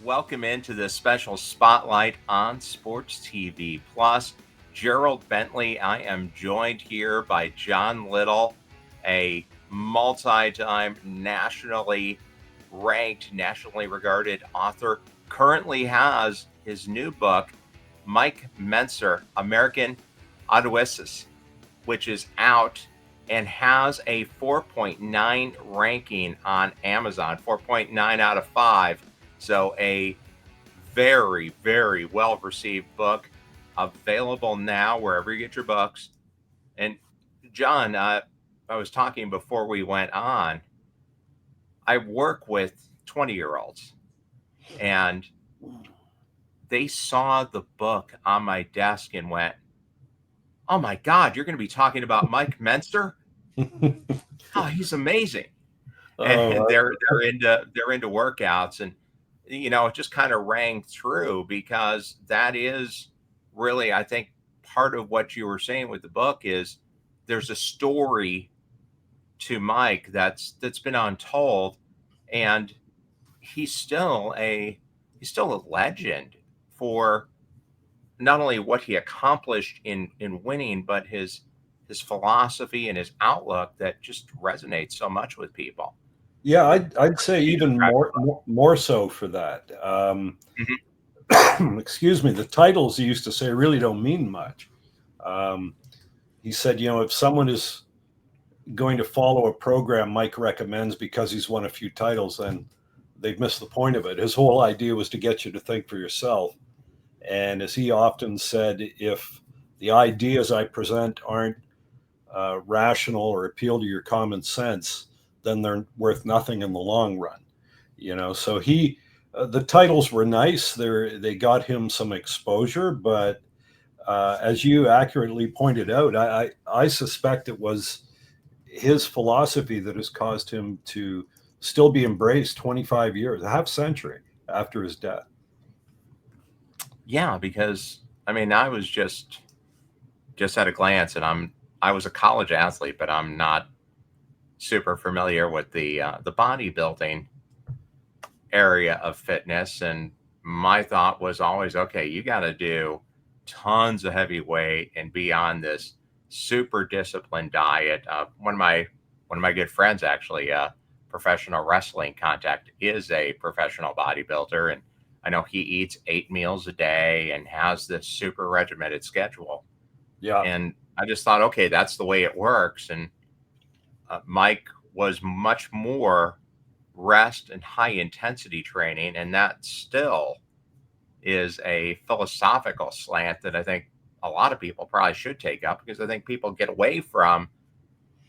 welcome into this special spotlight on Sports TV Plus. Gerald Bentley. I am joined here by John Little, a multi-time nationally ranked, nationally regarded author. Currently has his new book, Mike Mentzer, American Odysseus, which is out and has a 4.9 ranking on Amazon, 4.9 out of 5. So a very, very well received book, available now wherever you get your books. And John, I was talking before we went on. I work with 20-year-olds, and they saw the book on my desk and went, "Oh my God, you're going to be talking about Mike Mentzer? Oh, he's amazing!" And they're into workouts, and it just kind of rang through because that is really, I think, part of what you were saying with the book is there's a story to Mike that's been untold, and he's still a legend for not only what he accomplished in winning, but his philosophy and his outlook that just resonates so much with people. Yeah, I'd say even more so for that. Excuse me. The titles he used to say really don't mean much. He said, if someone is going to follow a program Mike recommends because he's won a few titles, then they've missed the point of it. His whole idea was to get you to think for yourself. And as he often said, if the ideas I present aren't rational or appeal to your common sense, then they're worth nothing in the long run. So the titles were nice. They got him some exposure, but as you accurately pointed out, I suspect it was his philosophy that has caused him to still be embraced 25 years, a half century after his death. Yeah, because I was just at a glance, and I was a college athlete, but I'm not super familiar with the bodybuilding area of fitness. And my thought was always, okay, you got to do tons of heavy weight and be on this super disciplined diet. One of my good friends, actually, professional wrestling contact, is a professional bodybuilder, and I know he eats 8 meals a day and has this super regimented schedule. Yeah. And I just thought, okay, that's the way it works. And Mike was much more rest and high intensity training, and that still is a philosophical slant that I think a lot of people probably should take up, because I think people get away from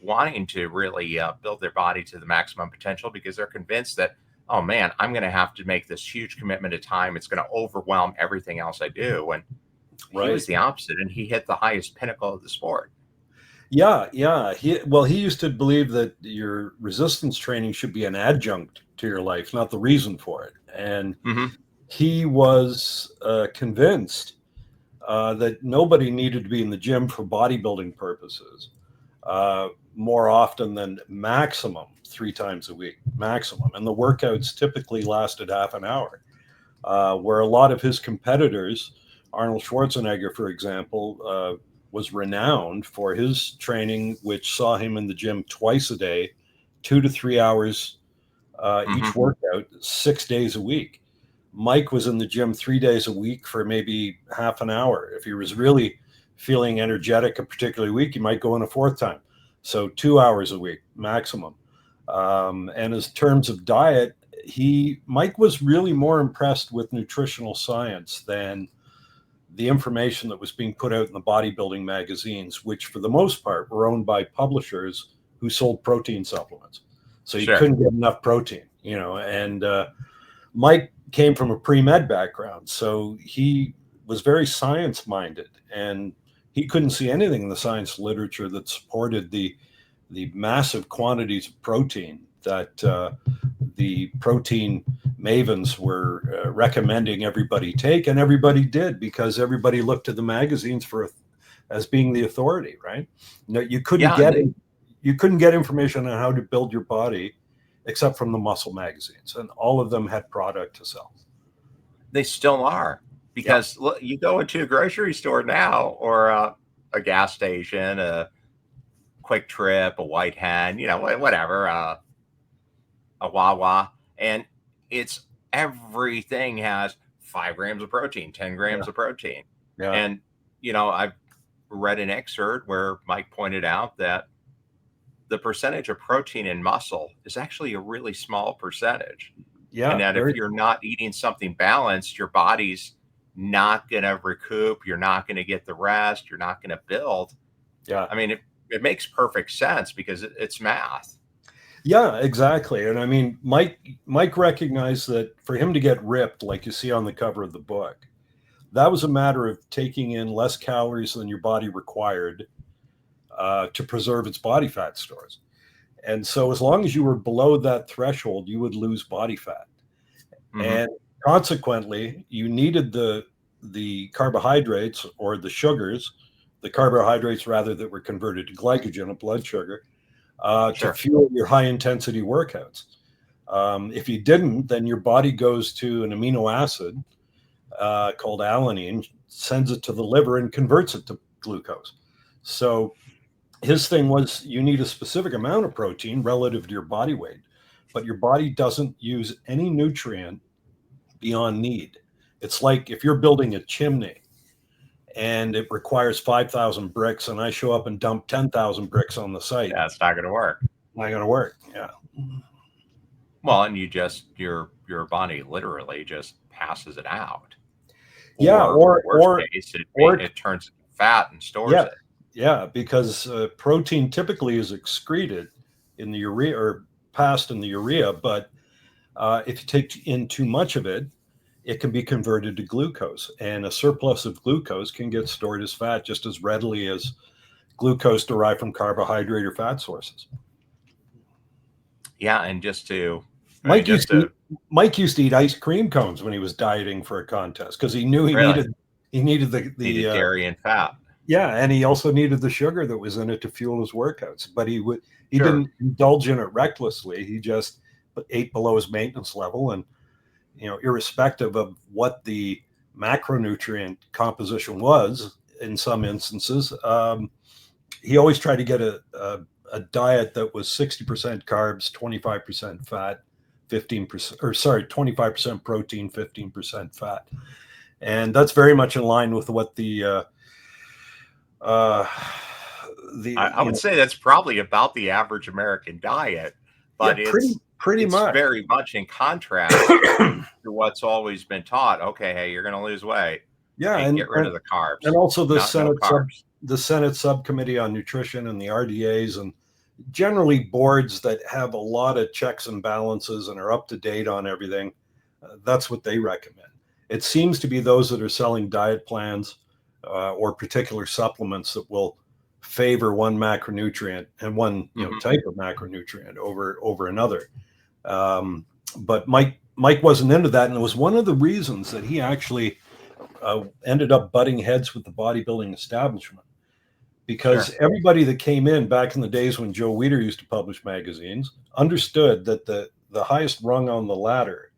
wanting to really build their body to the maximum potential because they're convinced that, oh man, I'm going to have to make this huge commitment of time. It's going to overwhelm everything else I do. And he was the opposite, and he hit the highest pinnacle of the sport. Yeah. He used to believe that your resistance training should be an adjunct to your life, not the reason for it. And he was convinced that nobody needed to be in the gym for bodybuilding purposes more often than maximum 3 times a week, maximum. And the workouts typically lasted half an hour, where a lot of his competitors, Arnold Shwarzeneger, for example, was renowned for his training, which saw him in the gym twice a day, 2 to 3 hours each workout, 6 days a week. Mike was in the gym 3 days a week for maybe half an hour. If he was really feeling energetic a particular week, he might go in a 4th time. So 2 hours a week maximum. And in terms of diet, Mike was really more impressed with nutritional science than the information that was being put out in the bodybuilding magazines, which for the most part were owned by publishers who sold protein supplements. So you couldn't get enough protein, and Mike came from a pre-med background. So he was very science-minded, and he couldn't see anything in the science literature that supported the massive quantities of protein that the protein mavens were recommending everybody take, and everybody did, because everybody looked to the magazines as being the authority, right? You couldn't get information on how to build your body except from the muscle magazines, and all of them had product to sell. They still are, Yeah, because look, you go into a grocery store now, or a gas station, a Quick Trip, a White Hen, whatever, a Wawa, and it's everything has 5 grams of protein, 10 yeah, grams of protein. yeah, And, I've read an excerpt where Mike pointed out that the percentage of protein in muscle is actually a really small percentage. And yeah. that if Very, you're not eating something balanced, your body's not going to recoup. You're not going to get the rest. You're not going to build. yeah. I mean, it makes perfect sense because it's math. Yeah, exactly. And I mean, Mike recognized that for him to get ripped, like you see on the cover of the book, that was a matter of taking in less calories than your body required to preserve its body fat stores. And so, as long as you were below that threshold, you would lose body fat, Hmm. and consequently, you needed the carbohydrates or the carbohydrates rather that were converted to glycogen, a blood sugar, to Sure. fuel your high intensity workouts. If you didn't, then your body goes to an amino acid called alanine, sends it to the liver, and converts it to glucose. So his thing was you need a specific amount of protein relative to your body weight, but your body doesn't use any nutrient beyond need. It's like if you're building a chimney and it requires 5,000 bricks, and I show up and dump 10,000 bricks on the site, That's not going to work. not going to work. Yeah. Well, and your body literally just passes it out, Yeah. or worst case, Or, it turns into fat and stores yeah. it. Yeah. Because protein typically is excreted in the urea or passed in the urea. But if you take in too much of it, it can be converted to glucose. And a surplus of glucose can get stored as fat just as readily as glucose derived from carbohydrate or fat sources. Yeah, and I mean, Mike just used to to eat, Mike used to eat ice cream cones when he was dieting for a contest because he knew really he needed the needed dairy and fat. yeah, and he also needed the sugar that was in it to fuel his workouts. But he Sure. didn't indulge in it recklessly. He just ate below his maintenance level, and irrespective of what the macronutrient composition was, in some instances, he always tried to get a diet that was 60% carbs, 25% fat, 15%, or sorry, 25% protein, 15% fat. And that's very much in line with what uh, the I would say that's probably about the average American diet, yeah, but pretty it's much. very much in contrast to what's always been taught. Okay, hey, you're going to lose weight. Yeah, Hey, get rid of the and carbs. also No carbs. The Senate subcommittee on nutrition and the RDAs and generally boards that have a lot of checks and balances and are up to date on everything. That's what they recommend. It seems to be those that are selling diet plans or particular supplements that will favor one macronutrient and one Hmm. type of macronutrient over another. But Mike wasn't into that, and it was one of the reasons that he actually ended up butting heads with the bodybuilding establishment because Sure. everybody that came in back in the days when Joe Weider used to publish magazines understood that the highest rung on the ladder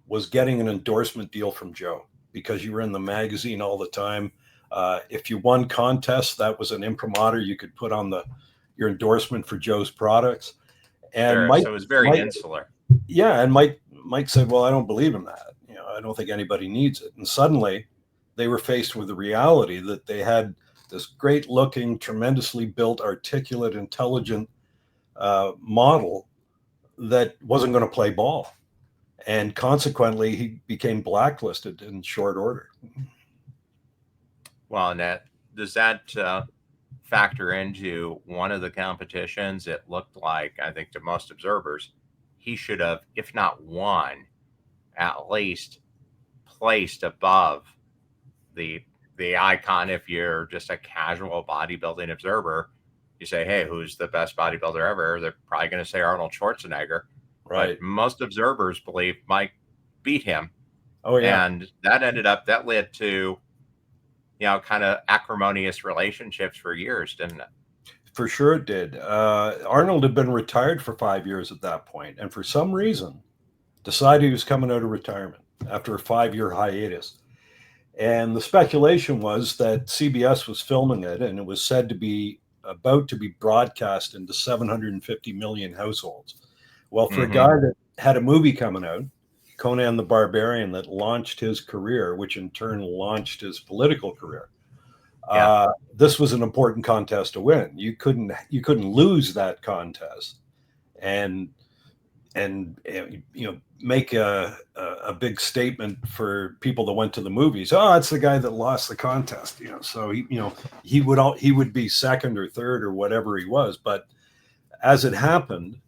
was getting an endorsement deal from Joe because you were in the magazine all the time. If you won contests, that was an imprimatur you could put on your endorsement for Joe's products. And Sure. So it's very Mike, insular. yeah, and Mike said, "Well, I don't believe in that. I don't think anybody needs it." And suddenly, they were faced with the reality that they had this great-looking, tremendously built, articulate, intelligent model that wasn't going to play ball, and consequently, he became blacklisted in short order. Well, and does that factor into one of the competitions? It looked like, I think, to most observers, he should have, if not won, at least placed above the icon. If you're just a casual bodybuilding observer, you say, hey, who's the best bodybuilder ever? They're probably going to say Arnold Schwarzenegger. But Right? most observers believe Mike beat him. Oh yeah, And that led to, kind of acrimonious relationships for years, didn't it? for sure it did. Arnold had been retired for 5 years at that point, and for some reason, decided he was coming out of retirement. after a 5-year hiatus. And the speculation was that CBS was filming it, and it was said to be about to be broadcast into 750 million households. Well, for a guy that had a movie coming out, Conan the Barbarian, that launched his career, which in turn launched his political career, this was an important contest to win. You couldn't lose that contest, and make a big statement for people that went to the movies. Oh, it's the guy that lost the contest. So he would be second or third or whatever he was. But as it happened,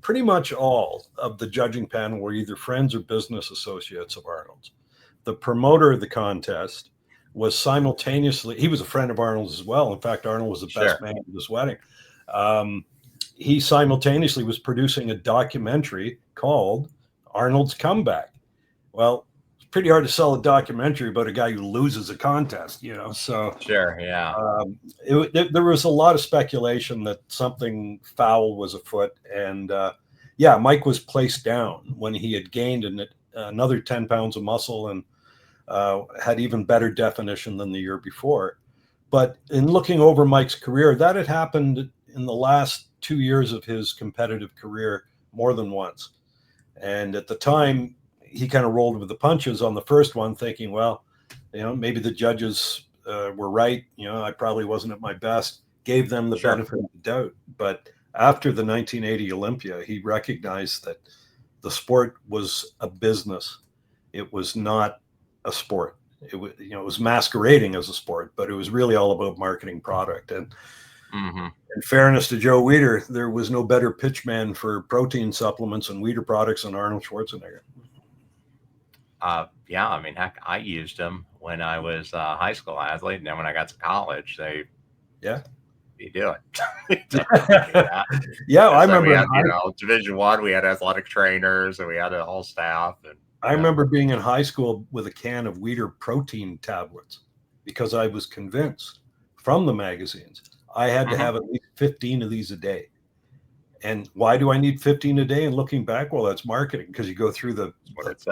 pretty much all of the judging panel were either friends or business associates of Arnold's. The promoter of the contest was simultaneously, he was a friend of Arnold's as well. In fact, Arnold was the best man at this wedding. He simultaneously was producing a documentary called Arnold's Comeback. Well, it's pretty hard to sell a documentary about a guy who loses a contest, so. Sure, yeah. There was a lot of speculation that something foul was afoot. And Mike was placed down when he had gained another 10 pounds of muscle and had even better definition than the year before. But in looking over Mike's career, that had happened in the last 2 years of his competitive career more than once. And at the time, he kind of rolled with the punches on the first one, thinking, well, maybe the judges were right. I probably wasn't at my best, gave them the benefit of the doubt. But after the 1980 Olympia, he recognized that the sport was a business. It was not a sport. It was masquerading as a sport, but it was really all about marketing product. And in fairness to Joe Weider, there was no better pitchman for protein supplements and Weider products than Arnold Schwarzenegger. Heck, I used them when I was a high school athlete, and then when I got to college, you do it. I remember. We had, Division I, we had athletic trainers, and we had a whole staff. And I remember being in high school with a can of Weider protein tablets because I was convinced from the magazines I had to have at least 15 of these a day. And why do I need 15 a day? And looking back, well, that's marketing, because you go through the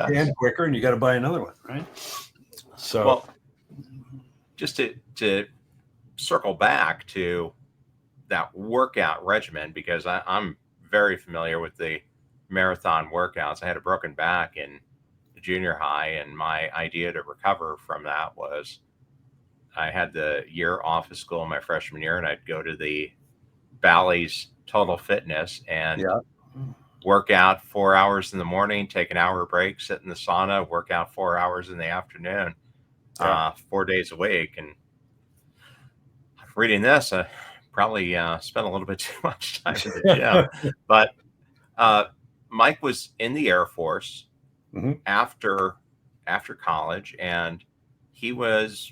can quicker and you got to buy another one, right? So, well, just to circle back to that workout regimen, because I'm very familiar with the marathon workouts. I had a broken back in junior high, and my idea to recover from that was I had the year off of school my freshman year, and I'd go to the Bally's Total Fitness and work out 4 hours in the morning, take an hour break, sit in the sauna, work out 4 hours in the afternoon, 4 days a week. And reading this, I probably spent a little bit too much time in the gym. But Mike was in the Air Force after college, and he was,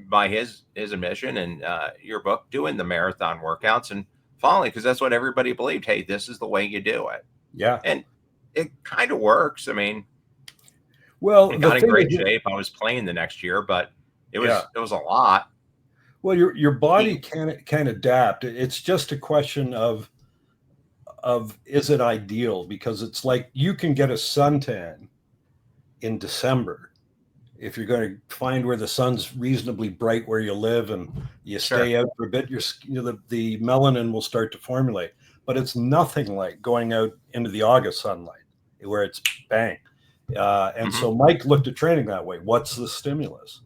by his admission and your book, doing the marathon workouts and following, because that's what everybody believed. Hey, this is the way you do it. Yeah. And it kind of works. I mean, well, I got in great shape. I was playing the next year, but it was a lot. Well, your body can adapt. It's just a question of is it ideal? Because it's like you can get a suntan in December if you're going to find where the sun's reasonably bright where you live and you stay out for a bit. The melanin will start to formulate, but it's nothing like going out into the August sunlight where it's bang. So Mike looked at training that way. What's the stimulus?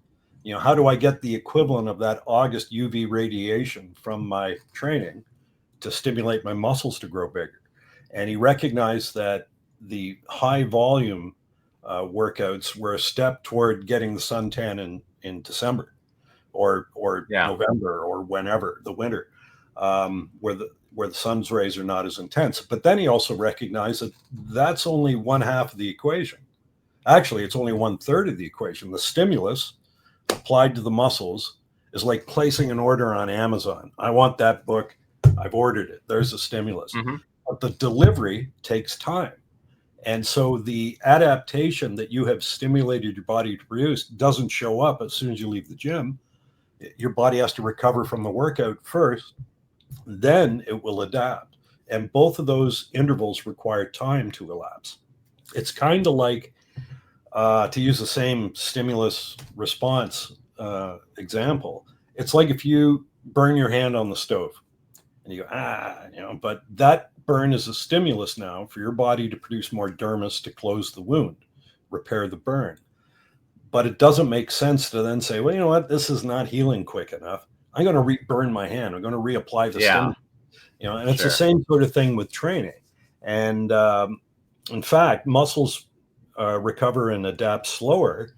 How do I get the equivalent of that August UV radiation from my training to stimulate my muscles to grow bigger? And he recognized that the high volume workouts were a step toward getting the suntan in December or November or whenever, the winter, where the sun's rays are not as intense. But then he also recognized that that's only one half of the equation. Actually, it's only 1/3 of the equation. The stimulus applied to the muscles is like placing an order on Amazon. I want that book. I've ordered it. There's a stimulus. But the delivery takes time. And so the adaptation that you have stimulated your body to produce doesn't show up as soon as you leave the gym. Your body has to recover from the workout first, then it will adapt. And both of those intervals require time to elapse. It's kind of like To use the same stimulus response example, it's like if you burn your hand on the stove and you go, but that burn is a stimulus now for your body to produce more dermis to close the wound, repair the burn. But it doesn't make sense to then say, well, you know what, this is not healing quick enough. I'm going to re-burn my hand. I'm going to reapply the stimulus. And it's the same sort of thing with training. And in fact, muscles recover and adapt slower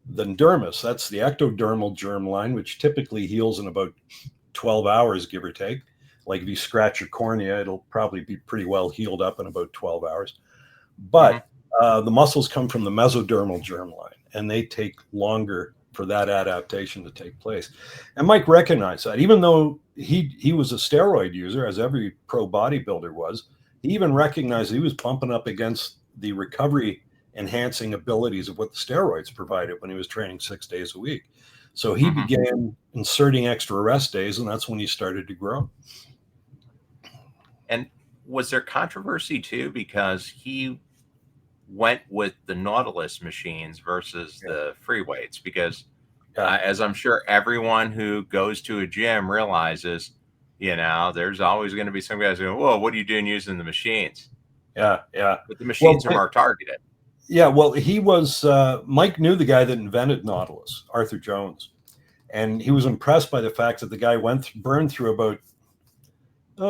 than dermis. That's the ectodermal germline, which typically heals in about 12 hours, give or take. Like if you scratch your cornea, it'll probably be pretty well healed up in about 12 hours. But the muscles come from the mesodermal germline, and they take longer for that adaptation to take place. And Mike recognized that, even though he was a steroid user, as every pro bodybuilder was. He even recognized he was bumping up against the recovery enhancing abilities of what the steroids provided when he was training 6 days a week. So he began inserting extra rest days, and that's when he started to grow. And was there controversy too, because he went with the Nautilus machines versus the free weights? Because as I'm sure everyone who goes to a gym realizes, there's always going to be some guys going, whoa, what are you doing using the machines? Yeah. But the machines are more targeted. Yeah, well, he was, Mike knew the guy that invented Nautilus, Arthur Jones. And he was impressed by the fact that the guy burned through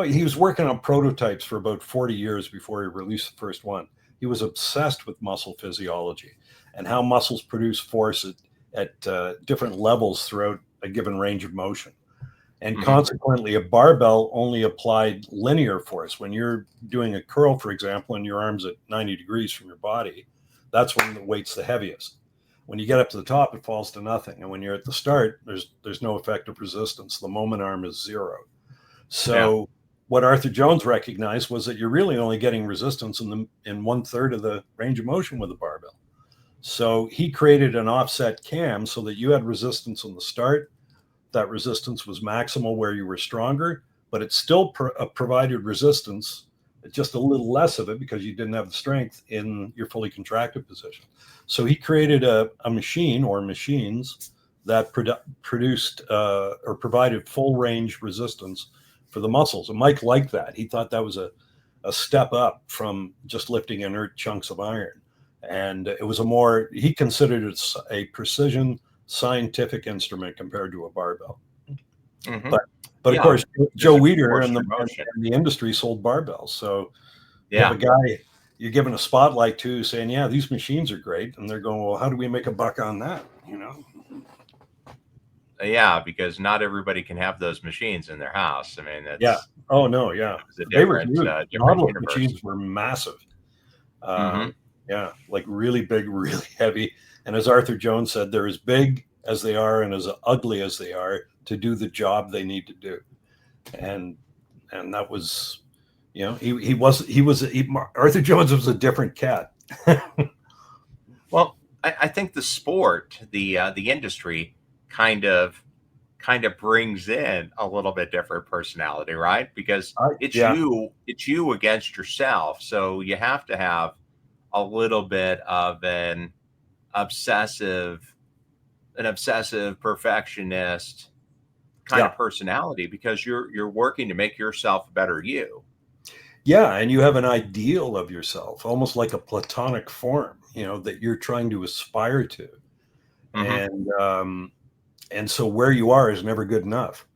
he was working on prototypes for about 40 years before he released the first one. He was obsessed with muscle physiology and how muscles produce force at different levels throughout a given range of motion. And consequently, a barbell only applied linear force. When you're doing a curl, for example, and your arm's at 90 degrees from your body, that's when the weight's the heaviest. When you get up to the top, it falls to nothing. And when you're at the start, there's no effective resistance. The moment arm is zero. So what Arthur Jones recognized was that you're really only getting resistance in 1/3 of the range of motion with a barbell. So he created an offset cam so that you had resistance on the start. That resistance was maximal where you were stronger, but it still provided resistance, just a little less of it because you didn't have the strength in your fully contracted position. So he created a machine or machines that produced or provided full range resistance for the muscles. And Mike liked that. He thought that was a step up from just lifting inert chunks of iron. And it was he considered it a precision scientific instrument compared to a barbell. But of course, Joe Weider and the industry sold barbells. So you have a guy you're giving a spotlight to saying, yeah, these machines are great. And they're going, well, how do we make a buck on that? Yeah, because not everybody can have those machines in their house. I mean, that's Oh no, yeah. They were Nautilus machines were massive. Like really big, really heavy. And as Arthur Jones said, they're as big as they are and as ugly as they are to do the job they need to do. And that was, Arthur Jones was a different cat. Well, I think the sport, the industry kind of brings in a little bit different personality, right? Because it's you against yourself. So you have to have a little bit of an obsessive perfectionist kind of personality, because you're working to make yourself a better you. Yeah, and you have an ideal of yourself, almost like a platonic form, that you're trying to aspire to. And so where you are is never good enough.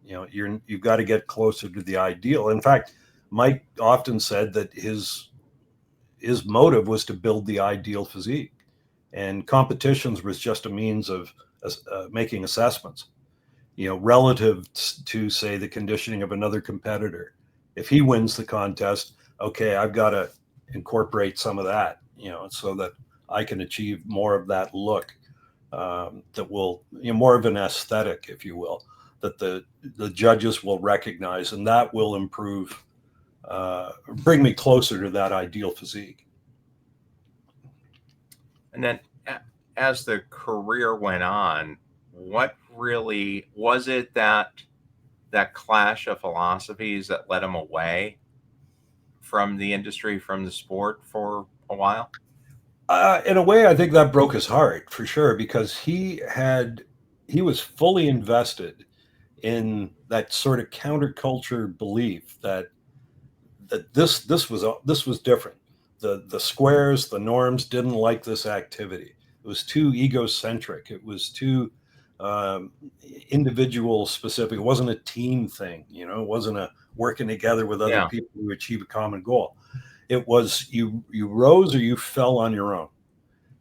You've got to get closer to the ideal. In fact, Mike often said that his motive was to build the ideal physique, and competitions was just a means of making assessments, relative to, say, the conditioning of another competitor. If he wins the contest, okay, I've got to incorporate some of that, so that I can achieve more of that look, that will, more of an aesthetic, if you will, that the judges will recognize, and that will improve, bring me closer to that ideal physique. And then as the career went on, what really was it that clash of philosophies that led him away from the industry, from the sport for a while? In a way, I think that broke his heart for sure, because he was fully invested in that sort of counterculture belief that this was different. The squares, the norms didn't like this activity. It was too egocentric. It was too um, individual specific. It wasn't a team thing. It wasn't a working together with other Yeah. people to achieve a common goal. It was you rose or you fell on your own.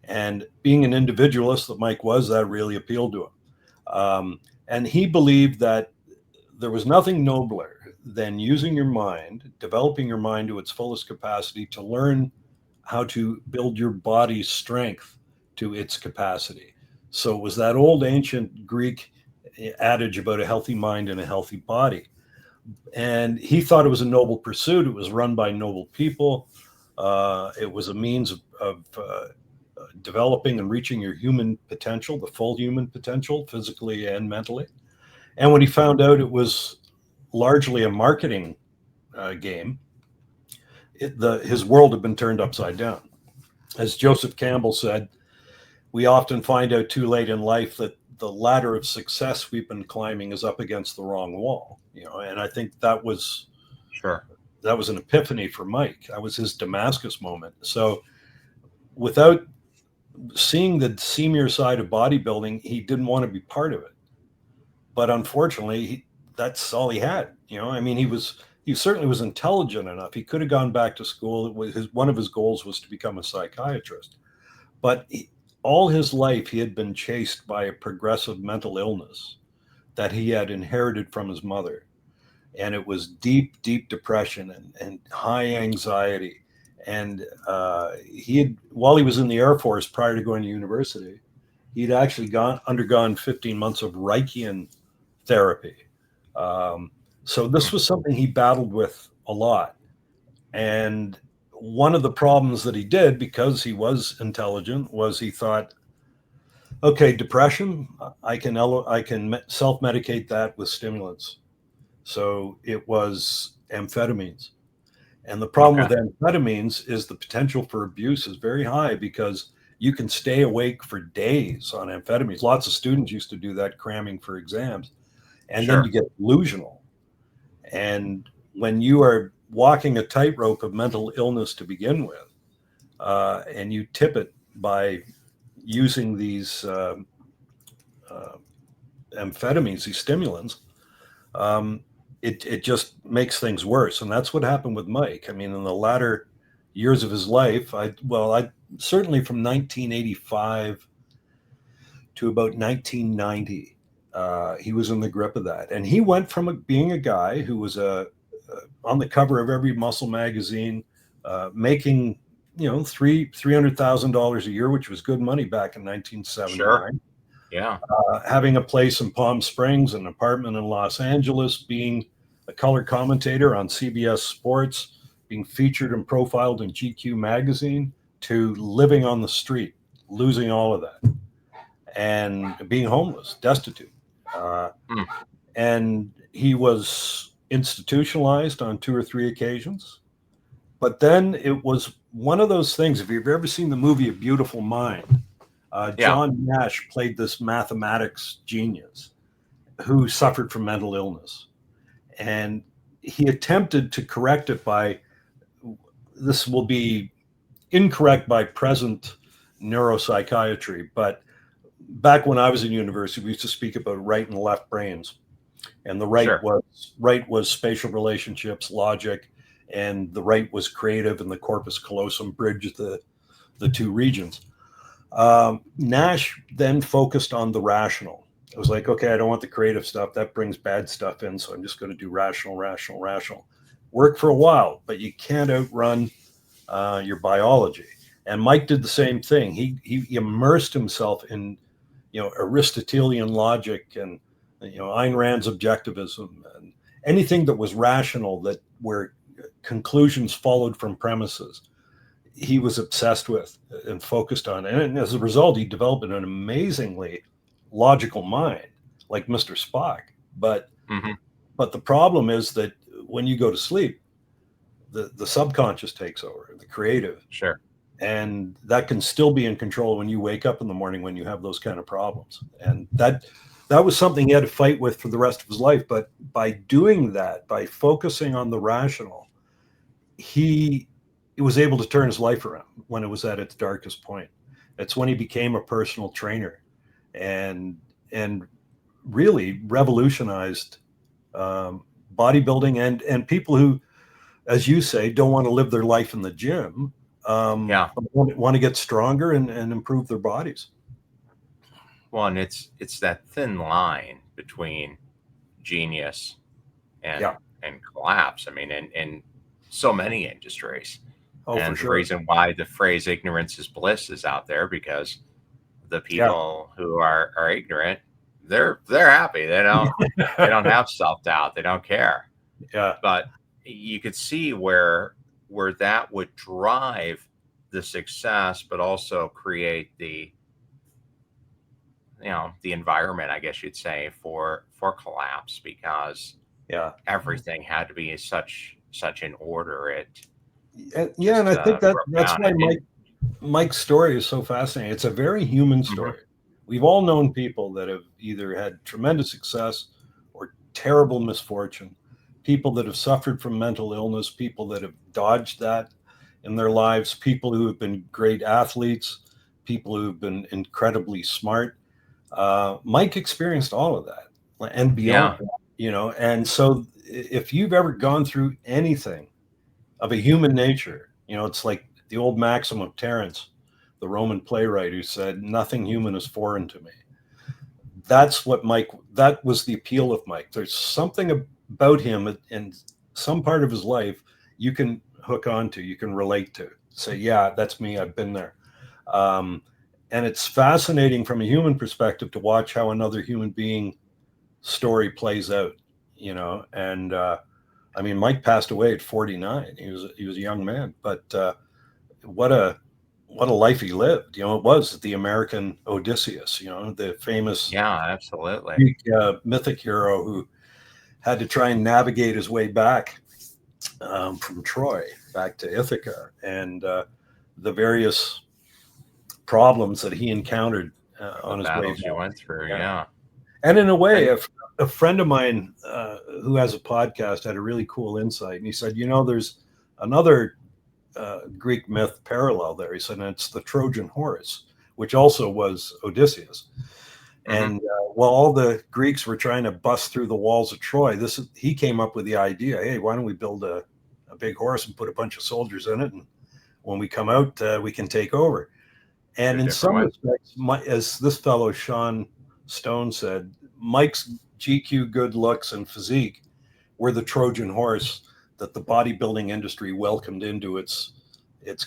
And being an individualist that Mike was, that really appealed to him. And he believed that there was nothing nobler than using your mind, developing your mind to its fullest capacity to learn how to build your body's strength to its capacity. So it was that old ancient Greek adage about a healthy mind and a healthy body. And he thought it was a noble pursuit. It was run by noble people. It was a means of developing and reaching your human potential, the full human potential, physically and mentally. And when he found out it was largely a marketing game, his world had been turned upside down. As Joseph Campbell said, we often find out too late in life that the ladder of success we've been climbing is up against the wrong wall. And I think Sure. that was an epiphany for Mike. That was his Damascus moment. So without seeing the seamier side of bodybuilding, he didn't want to be part of it. But unfortunately, that's all he had. I mean, he certainly was intelligent enough. He could have gone back to school. One of his goals was to become a psychiatrist. But all his life, he had been chased by a progressive mental illness that he had inherited from his mother. And it was deep, deep depression and high anxiety. And while he was in the Air Force prior to going to university, he'd actually undergone 15 months of Reichian therapy. So this was something he battled with a lot. And one of the problems that he did, because he was intelligent, was he thought, okay, depression, I can self-medicate that with stimulants. So it was amphetamines. And the problem Okay. with amphetamines is the potential for abuse is very high, because you can stay awake for days on amphetamines. Lots of students used to do that, cramming for exams. And then you Sure. get delusional. And when you are walking a tightrope of mental illness to begin with, and you tip it by using these uh, amphetamines, these stimulants, um, it just makes things worse. And that's what happened with Mike. I mean, in the latter years of his life, I certainly from 1985 to about 1990, he was in the grip of that. And he went from being a guy who was on the cover of every muscle magazine, making $300,000 a year, which was good money back in Sure. 1979. Yeah. Having a place in Palm Springs, an apartment in Los Angeles, being a color commentator on CBS Sports, being featured and profiled in GQ magazine, to living on the street, losing all of that, and being homeless, destitute. Uh, Mm. and he was institutionalized on 2 or 3 occasions. But then it was one of those things. If you've ever seen the movie A Beautiful Mind, Yeah. John Nash played this mathematics genius who suffered from mental illness. And he attempted to correct it by, this will be incorrect by present neuropsychiatry, but back when I was in university, we used to speak about right and left brains. And the Sure. right was spatial relationships, logic, and the right was creative, and the corpus callosum bridged the two regions. Nash then focused on the rational. It was like, okay, I don't want the creative stuff. That brings bad stuff in. So I'm just going to do rational, rational, rational. Work for a while, but you can't outrun your biology. And Mike did the same thing. He immersed himself in, Aristotelian logic and, Ayn Rand's objectivism and anything that was rational, that where conclusions followed from premises, he was obsessed with and focused on. And as a result, he developed an amazingly logical mind, like Mr. Spock. But Hmm. but the problem is that when you go to sleep, the subconscious takes over, the creative. Sure. and that can still be in control when you wake up in the morning when you have those kind of problems. And that was something he had to fight with for the rest of his life. But by doing that, by focusing on the rational, he was able to turn his life around when it was at its darkest point. That's when he became a personal trainer, and really revolutionized bodybuilding, and people who, as you say, don't want to live their life in the gym, want to get stronger and improve their bodies. Well, and it's that thin line between genius and collapse. I mean, in so many industries. And the reason why the phrase ignorance is bliss is out there, because the people who are ignorant, they're happy. They don't have self-doubt. They don't care. Yeah. But you could see where that would drive the success, but also create the environment, I guess you'd say, for collapse, because everything had to be such in order. And I think that's why Mike's story is so fascinating. It's a very human story. We've all known people that have either had tremendous success or terrible misfortune, people that have suffered from mental illness, people that have dodged that in their lives, people who have been great athletes, people who have been incredibly smart. Mike experienced all of that and beyond, and so if you've ever gone through anything of a human nature, it's like the old maxim of Terence, the Roman playwright, who said, "Nothing human is foreign to me." That was the appeal of Mike. There's something about him in some part of his life you can hook onto, you can relate to, say, yeah, that's me, I've been there. And it's fascinating from a human perspective to watch how another human being story plays out, and I mean, Mike passed away at 49. He was a young man, but what a life he lived. It was the American Odysseus, the famous absolutely Greek mythic hero who had to try and navigate his way back from Troy back to Ithaca, and the various problems that he encountered on his way back. He went through, And in a way, a friend of mine who has a podcast had a really cool insight, and he said, there's another Greek myth parallel there. He said, and it's the Trojan horse, which also was Odysseus. And while all the Greeks were trying to bust through the walls of Troy, he came up with the idea, hey, why don't we build a big horse and put a bunch of soldiers in it, and when we come out, we can take over. And in some respects, as this fellow Sean Stone said, Mike's GQ good looks and physique were the Trojan horse that the bodybuilding industry welcomed into its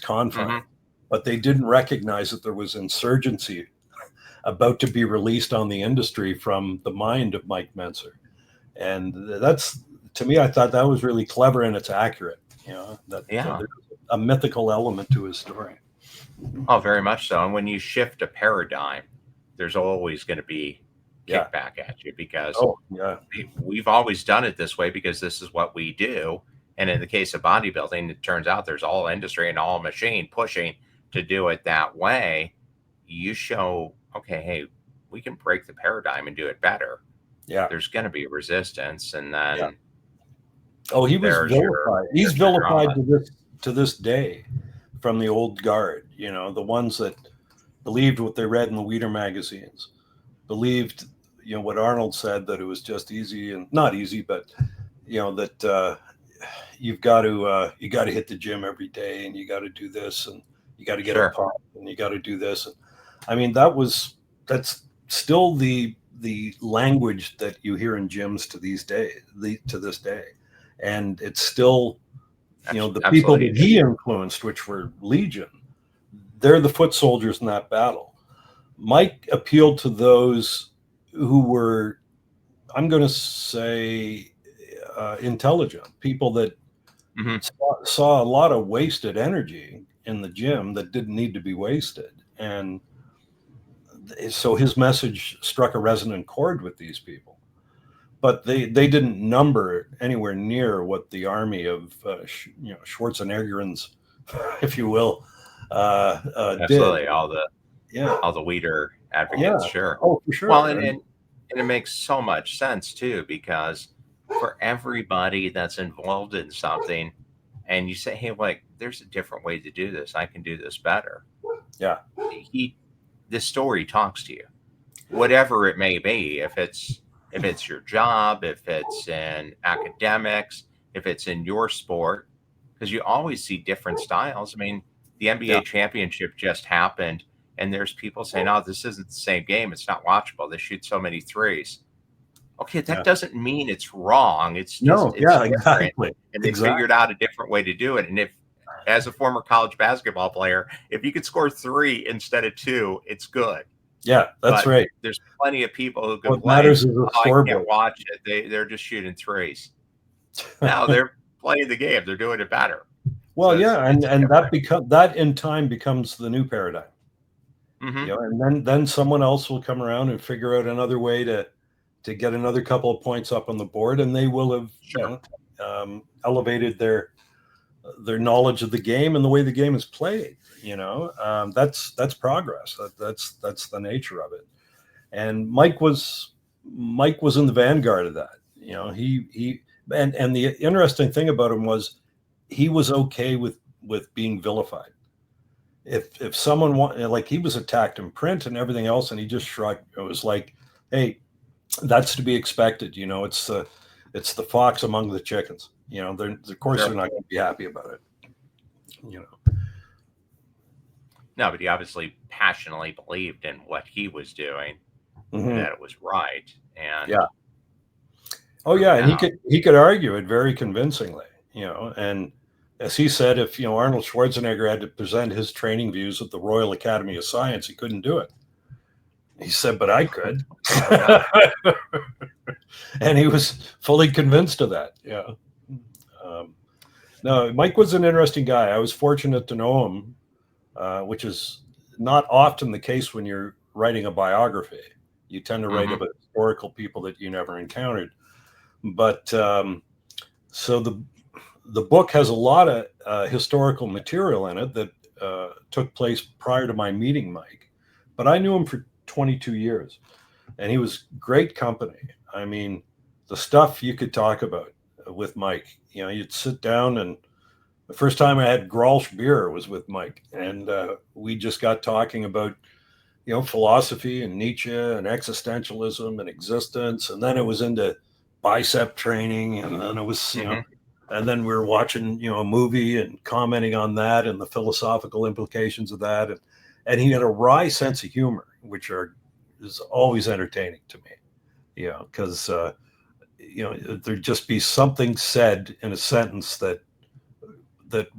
confine. But they didn't recognize that there was insurgency about to be released on the industry from the mind of Mike Mentzer. And that's, to me, I thought that was really clever, and it's accurate. There's a mythical element to his story. Oh, very much so. And when you shift a paradigm, there's always going to be kickback at you, because we've always done it this way because this is what we do. And in the case of bodybuilding, it turns out there's all industry and all machine pushing to do it that way. You show, okay, hey, we can break the paradigm and do it better. Yeah. There's going to be resistance. And then, he was vilified. He's vilified to this day from the old guard, the ones that believed what they read in the Weider magazines, believed, what Arnold said, that it was just easy, and not easy, but, that you got to hit the gym every day, and you got to do this, and you got to get a pump, and you got to do this. And I mean, that's still the language that you hear in gyms to this day. And it's still, the people that he influenced, which were legion, they're the foot soldiers in that battle. Mike appealed to those who were, I'm going to say, intelligent, people that saw a lot of wasted energy in the gym that didn't need to be wasted. And so his message struck a resonant chord with these people. But they didn't number anywhere near what the army of Schwarzeneggerans, if you will, did. Absolutely. Yeah. All the Weeder advocates, Yeah. sure. Oh, for Well, sure. and it makes so much sense too, because for everybody that's involved in something, and you say, hey, like, there's a different way to do this. I can do this better. Yeah. This story talks to you, whatever it may be. If it's your job, if it's in academics, if it's in your sport, because you always see different styles. I mean, the Yeah. NBA championship just happened, and there's people saying, "Oh, this isn't the same game. It's not watchable. They shoot so many threes." Okay, that Yeah. doesn't mean it's wrong. It's just No. it's Yeah. different, Exactly. and they Exactly. figured out a different way to do it. And if, as a former college basketball player, if you could score three instead of two, it's good. Yeah. That's But right. there's plenty of people who What complain, matters is the "Oh, I can't scoreboard. watch it. They're just shooting threes." Now they're playing the game. They're doing it better. Well, So yeah, it's and different. that in time becomes the new paradigm. Hmm. And then someone else will come around and figure out another way to get another couple of points up on the board, and they will have Sure. elevated their knowledge of the game and the way the game is played. That's progress. That's the nature of it. And Mike was in the vanguard of that. He and the interesting thing about him was he was okay with being vilified. If someone like he was attacked in print and everything else, and he just shrugged. It was like, hey, that's to be expected. It's the fox among the chickens. Of course Sure. they're not going to be happy about it. You know. No, but he obviously passionately believed in what he was doing and Mm-hmm. that it was right. And Yeah. Oh proved yeah, and he out. could argue it very convincingly. And as he said, if Arnold Schwarzenegger had to present his training views at the Royal Academy of Science, he couldn't do it. He said, but I could. Yeah. And he was fully convinced of that. Yeah. No, Mike was an interesting guy. I was fortunate to know him, which is not often the case when you're writing a biography. You tend to write Hmm. about historical people that you never encountered. But so the book has a lot of historical material in it that took place prior to my meeting Mike. But I knew him for 22 years, and he was great company. I mean, the stuff you could talk about with Mike. You'd sit down, and the first time I had Grolsch beer was with Mike, and we just got talking about philosophy and Nietzsche and existentialism and existence, and then it was into bicep training, and then it was Hmm. and then we were watching a movie and commenting on that and the philosophical implications of that, and he had a wry sense of humor, which is always entertaining to me, because there'd just be something said in a sentence that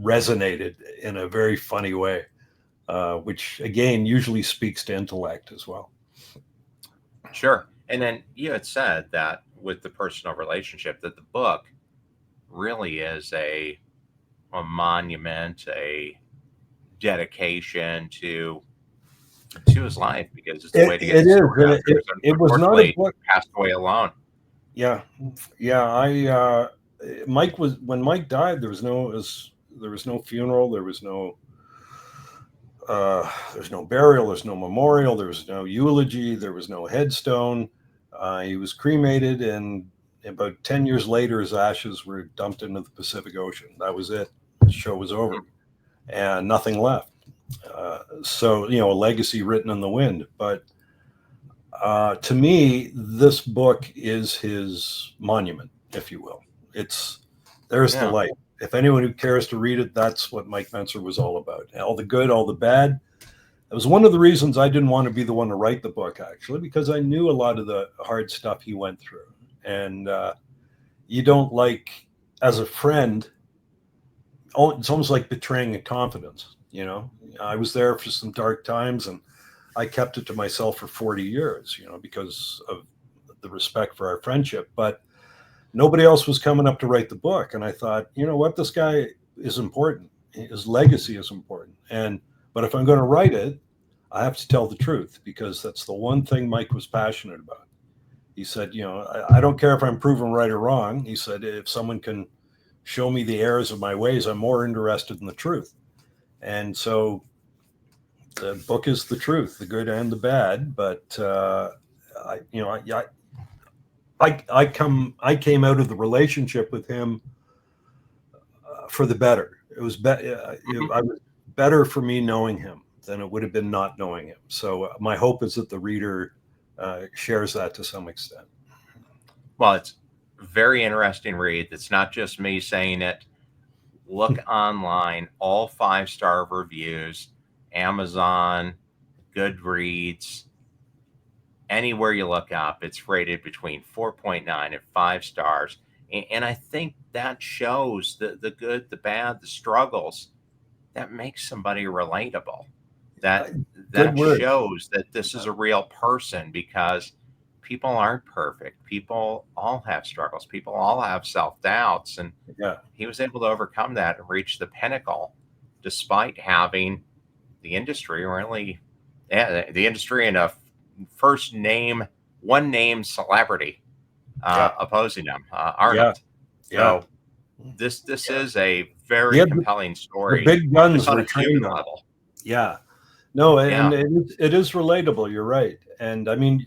resonated in a very funny way, which again usually speaks to intellect as well. Sure. And then you had said that with the personal relationship, that the book really is a monument, a dedication to his life, because it's a way to get It the is, story and out there. Because it was not a unfortunately, book. passed away alone. Yeah, yeah. Mike was when Mike died. There was no funeral. There's no burial. There's no memorial. There was no eulogy. There was no headstone. He was cremated, and about 10 years later, his ashes were dumped into the Pacific Ocean. That was it. The show was over, and nothing left. So a legacy written in the wind. But to me, this book is his monument, if you will. There's the Yeah. light. If anyone who cares to read it, that's what Mike Mentzer was all about. All the good, all the bad. It was one of the reasons I didn't want to be the one to write the book, actually, because I knew a lot of the hard stuff he went through. And you don't like, as a friend, it's almost like betraying a confidence. I was there for some dark times, and I kept it to myself for 40 years, because of the respect for our friendship. But nobody else was coming up to write the book. And I thought, you know what, this guy is important. His legacy is important. But if I'm going to write it, I have to tell the truth, because that's the one thing Mike was passionate about. He said, I don't care if I'm proven right or wrong. He said, if someone can show me the errors of my ways, I'm more interested in the truth. And so the book is the truth, the good and the bad. But I came out of the relationship with him for the better. It was I was better for me knowing him than it would have been not knowing him. So my hope is that the reader shares that to some extent. Well, it's a very interesting read. It's not just me saying it. Look online, all 5-star reviews, Amazon, Goodreads, anywhere you look up, it's rated between 4.9 and 5 stars. And I think that shows the good, the bad, the struggles. That makes somebody relatable. That shows that this is a real person, because people aren't perfect. People all have struggles. People all have self-doubts. And he was able to overcome that and reach the pinnacle despite having the industry the industry and a one name celebrity opposing him, Arnold. So this is a very compelling story. The big guns on were a human trained level. Yeah. No, and it is relatable. You're right. And I mean,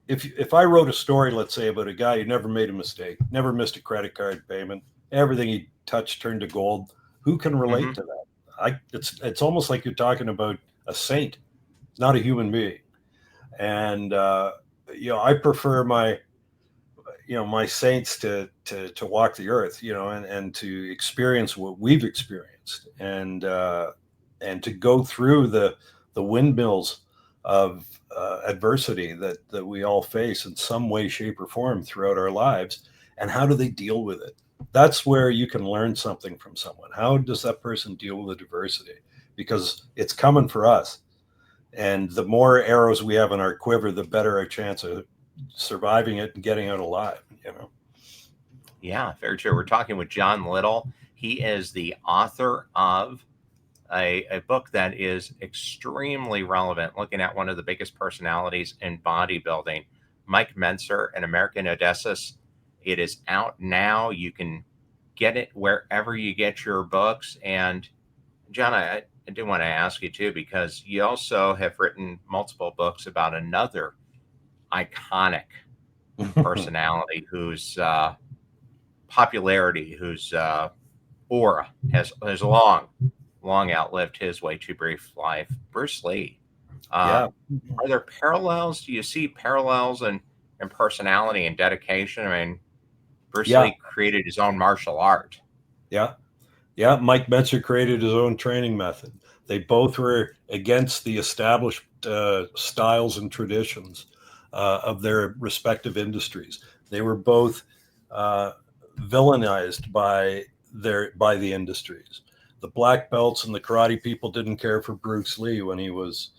if I wrote a story, let's say, about a guy who never made a mistake, never missed a credit card payment, everything he touched turned to gold, who can relate to that? It's almost like you're talking about a saint, not a human being. And I prefer my saints to walk the earth, and to experience what we've experienced, and to go through the windmills of adversity that we all face in some way, shape, or form throughout our lives. And how do they deal with it? That's where you can learn something from someone. How does that person deal with adversity? Because it's coming for us. And the more arrows we have in our quiver, the better our chance of surviving it and getting out alive, Yeah, very true. We're talking with John Little. He is the author of a book that is extremely relevant, looking at one of the biggest personalities in bodybuilding, Mike Mentzer, An American Odysseus. It is out now. You can get it wherever you get your books. And John, I do want to ask you too, because you also have written multiple books about another iconic personality whose popularity, whose aura has long outlived his way too brief life, Bruce Lee. Are there parallels? Do you see parallels in personality and dedication? I mean, Bruce Lee created his own martial art. Yeah, Mike Mentzer created his own training method. They both were against the established styles and traditions of their respective industries. They were both villainized by the industries. The black belts and the karate people didn't care for Bruce Lee when he was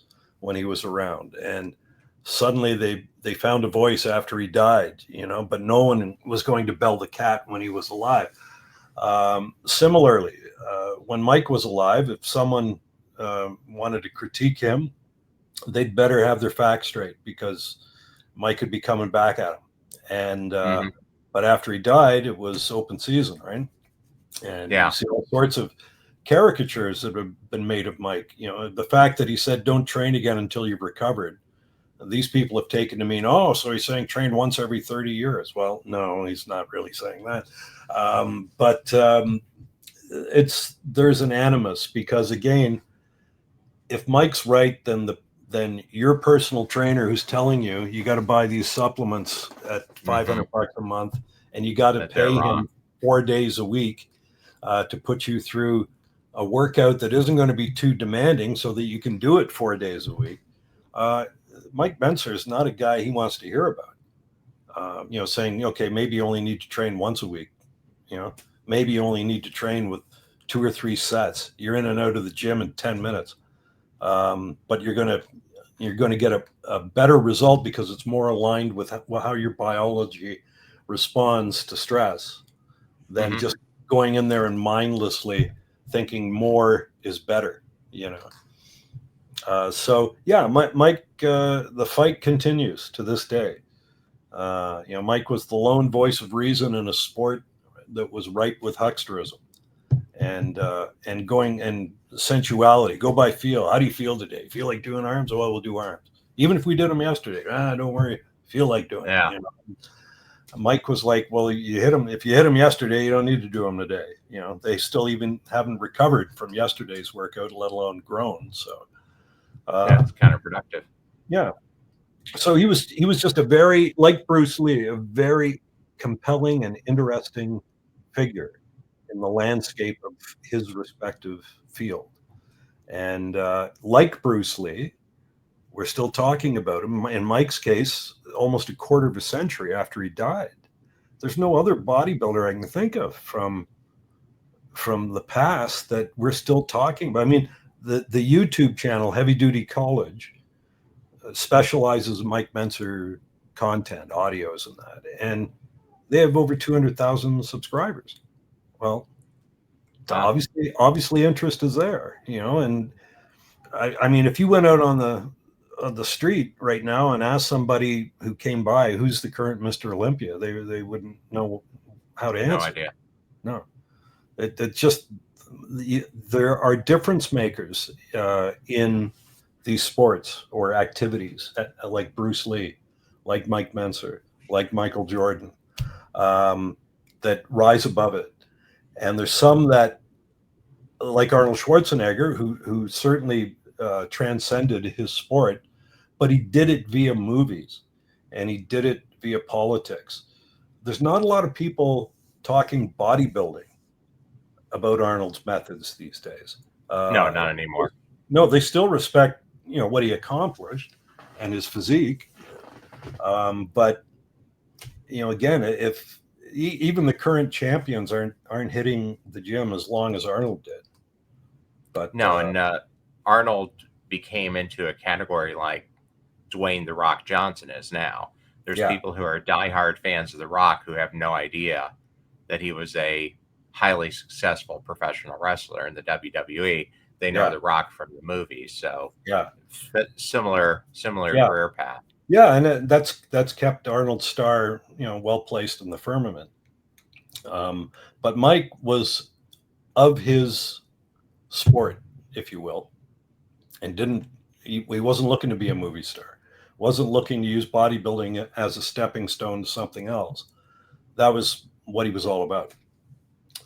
around, and suddenly they found a voice after he died, but no one was going to bell the cat when he was alive. Similarly, when Mike was alive, if someone wanted to critique him, they'd better have their facts straight, because Mike could be coming back at him. And but after he died, it was open season, right? And you see all sorts of caricatures that have been made of Mike. The fact that he said, "Don't train again until you've recovered." These people have taken to mean, oh, so he's saying train once every 30 years. Well, no, he's not really saying that. But there's an animus, because again, if Mike's right, then your personal trainer who's telling you got to buy these supplements at $500 a month, and you got to pay him 4 days a week to put you through a workout that isn't going to be too demanding, so that you can do it 4 days a week. Mike Mentzer is not a guy he wants to hear about. Saying, okay, maybe you only need to train once a week. Maybe you only need to train with 2 or 3 sets. You're in and out of the gym in 10 minutes. But you're going to get a better result, because it's more aligned with how your biology responds to stress than just going in there and mindlessly thinking more is better, Mike, the fight continues to this day. Mike was the lone voice of reason in a sport that was ripe with hucksterism. and going and sensuality. Go by feel. How do you feel today? Feel like doing arms? Well, we'll do arms. Even if we did them yesterday, don't worry. Feel like doing Yeah. it. Mike was like, well, you hit them. If you hit them yesterday, you don't need to do them today. They still even haven't recovered from yesterday's workout, let alone grown. So that's kind of productive. Yeah. So he was just a very, like Bruce Lee, a very compelling and interesting figure in the landscape of his respective field. And like Bruce Lee, we're still talking about him. In Mike's case, almost a quarter of a century after he died. There's no other bodybuilder I can think of from the past that we're still talking about. I mean, the YouTube channel Heavy Duty College specializes in Mike Mentzer content, audios and that. And they have over 200,000 subscribers. Well, wow. obviously interest is there, and I mean, if you went out on the street right now and asked somebody who came by, who's the current Mr. Olympia, they wouldn't know how to answer. No idea. No, it just, there are difference makers in these sports or activities, like Bruce Lee, like Mike Mentzer, like Michael Jordan, that rise above it. And there's some that, like Arnold Schwarzenegger, who certainly transcended his sport, but he did it via movies and he did it via politics. There's not a lot of people talking bodybuilding about Arnold's methods these days. No, not anymore. No, they still respect, what he accomplished and his physique. But, again, if even the current champions aren't hitting the gym as long as Arnold did. But no, and Arnold became into a category like Dwayne "The Rock" Johnson is now. There's people who are diehard fans of The Rock who have no idea that he was a highly successful professional wrestler in the WWE. They know The Rock from the movies. So similar career path. Yeah, and that's kept Arnold's star, well placed in the firmament. But Mike was of his sport, if you will, and he wasn't looking to be a movie star, wasn't looking to use bodybuilding as a stepping stone to something else. That was what he was all about.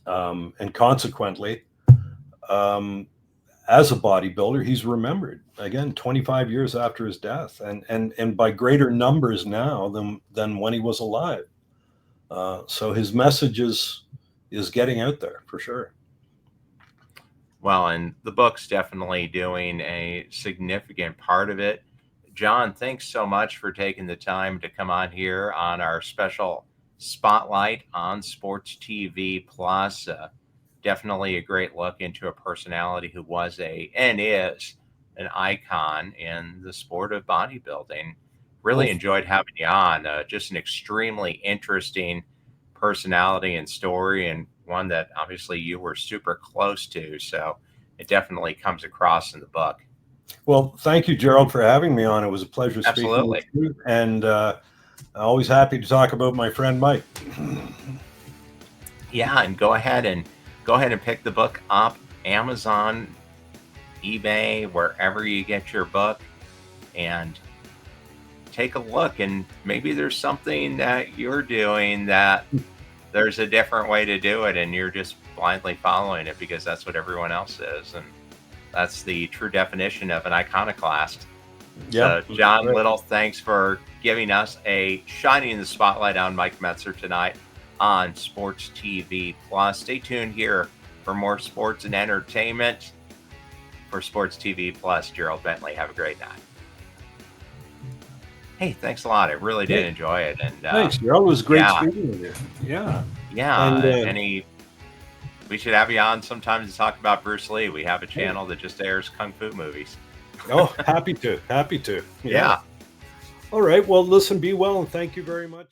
And consequently, as a bodybuilder, he's remembered again 25 years after his death, and by greater numbers now than when he was alive. So his message is getting out there for sure. Well, and the book's definitely doing a significant part of it. John, thanks so much for taking the time to come on here on our special spotlight on Sports TV Plus. Definitely a great look into a personality who was and is an icon in the sport of bodybuilding. Really enjoyed having you on. Just an extremely interesting personality and story, and one that obviously you were super close to. So it definitely comes across in the book. Well, thank you, Gerald, for having me on. It was a pleasure speaking with you, and always happy to talk about my friend Mike. Yeah, and go ahead and pick the book up. Amazon, eBay, wherever you get your book, and take a look. And maybe there's something that you're doing that there's a different way to do it, and you're just blindly following it because that's what everyone else is. And that's the true definition of an iconoclast. Yeah. So, John Little, thanks for giving us shining the spotlight on Mike Mentzer tonight on Sports TV Plus. Stay tuned here for more sports and entertainment. For Sports TV Plus, Gerald Bentley. Have a great night. Hey, thanks a lot. I really did enjoy it. And thanks, Gerald. It was great speaking with you. Yeah. Yeah. And we should have you on sometime to talk about Bruce Lee. We have a channel that just airs kung fu movies. Oh, happy to. Yeah. All right. Well, listen, be well, and thank you very much.